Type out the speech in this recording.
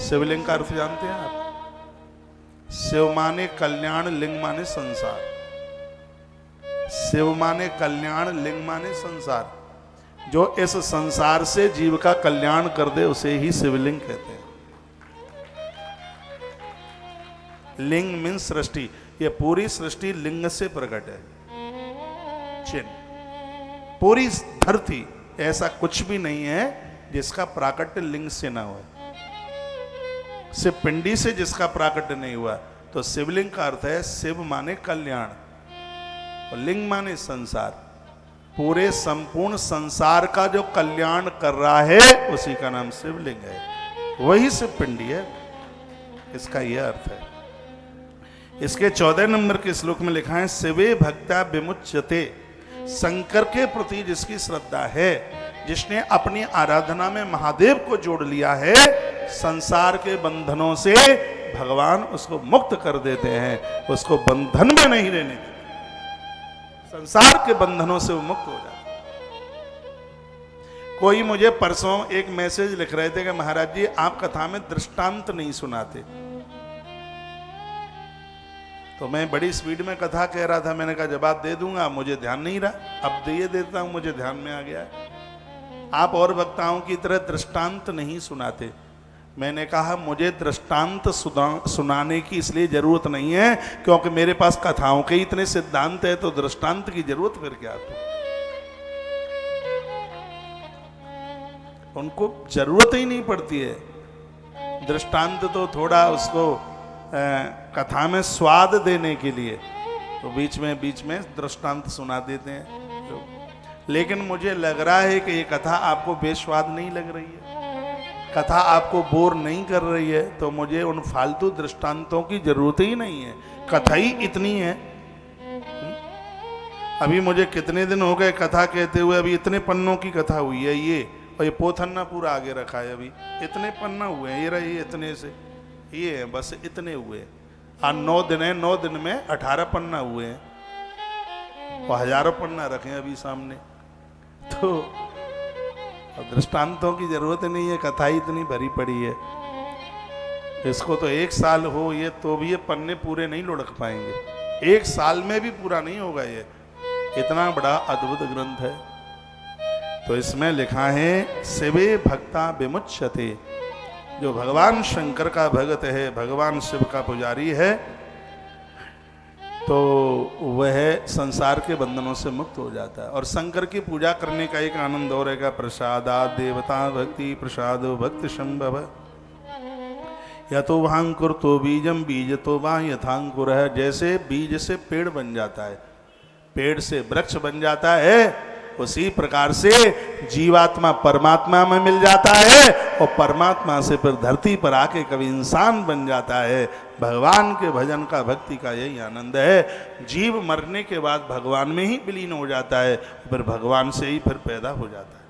शिवलिंग का अर्थ जानते हैं आप? शिव माने कल्याण, लिंग माने संसार। शिव माने कल्याण, लिंग माने संसार। जो इस संसार से जीव का कल्याण कर दे उसे ही शिवलिंग कहते हैं। लिंग मीन्स सृष्टि, ये पूरी सृष्टि लिंग से प्रकट है। चिन्ह पूरी धरती ऐसा कुछ भी नहीं है जिसका प्राकट्य लिंग से ना हो। सिर्फ पिंडी से जिसका प्राकट्य नहीं हुआ। तो शिवलिंग का अर्थ है शिव माने कल्याण और लिंग माने संसार। पूरे संपूर्ण संसार का जो कल्याण कर रहा है उसी का नाम शिवलिंग है, वही शिव पिंडी है। इसका यह अर्थ है। इसके 14 नंबर के श्लोक में लिखा है शिवे भक्त्या विमुच्यते। शंकर के प्रति जिसकी श्रद्धा है, जिसने अपनी आराधना में महादेव को जोड़ लिया है, संसार के बंधनों से भगवान उसको मुक्त कर देते हैं, उसको बंधन में नहीं रहने देते। संसार के बंधनों से वो मुक्त हो जाता है। कोई मुझे परसों एक मैसेज लिख रहे थे कि महाराज जी आप कथा में दृष्टांत नहीं सुनाते। तो मैं बड़ी स्पीड में कथा कह रहा था, मैंने कहा जवाब दे दूंगा, मुझे ध्यान नहीं रहा, अब दिए देता हूं, मुझे ध्यान में आ गया है। आप और वक्ताओं की तरह दृष्टांत नहीं सुनाते। मैंने कहा मुझे दृष्टांत सुनाने की इसलिए जरूरत नहीं है क्योंकि मेरे पास कथाओं के इतने सिद्धांत है, तो दृष्टांत की जरूरत फिर क्या? तो उनको जरूरत ही नहीं पड़ती है। दृष्टांत तो थोड़ा उसको कथा में स्वाद देने के लिए तो बीच में दृष्टांत सुना देते हैं लोग। लेकिन मुझे लग रहा है कि ये कथा आपको बेस्वाद नहीं लग रही है, कथा आपको बोर नहीं कर रही है, तो मुझे उन फालतू दृष्टांतों की जरूरत ही नहीं है। कथा ही इतनी है। अभी मुझे कितने दिन हो गए कथा कहते हुए, अभी इतने पन्नों की कथा हुई है ये, और ये पोथन्ना पूरा आगे रखा है। अभी इतने पन्ना हुए हैं, ये रही इतने से, ये है बस इतने हुए। आज 9 दिन है, 9 दिन में 18 पन्ना हुए हैं और हजारों पन्ना रखे अभी सामने। तो दृष्टांतों की जरूरत नहीं है, कथा ही इतनी भरी पड़ी है। इसको तो 1 साल हो ये तो भी ये पन्ने पूरे नहीं लुढ़क पाएंगे। 1 साल में भी पूरा नहीं होगा ये, इतना बड़ा अद्भुत ग्रंथ है। तो इसमें लिखा है शिवे भक्ता विमुच्यते। जो भगवान शंकर का भगत है, भगवान शिव का पुजारी है, तो वह संसार के बंधनों से मुक्त हो जाता है। और शंकर की पूजा करने का एक आनंद और है, प्रसादात् देवता भक्ति प्रसादो भक्ति संभव। यतो वांकुर तो बीजम बीज तो वा यथांकुर है। जैसे बीज से पेड़ बन जाता है, पेड़ से वृक्ष बन जाता है, उसी प्रकार से जीवात्मा परमात्मा में मिल जाता है और परमात्मा से फिर धरती पर आके कभी इंसान बन जाता है। भगवान के भजन का, भक्ति का यही आनंद है। जीव मरने के बाद भगवान में ही विलीन हो जाता है, फिर भगवान से ही फिर पैदा हो जाता है।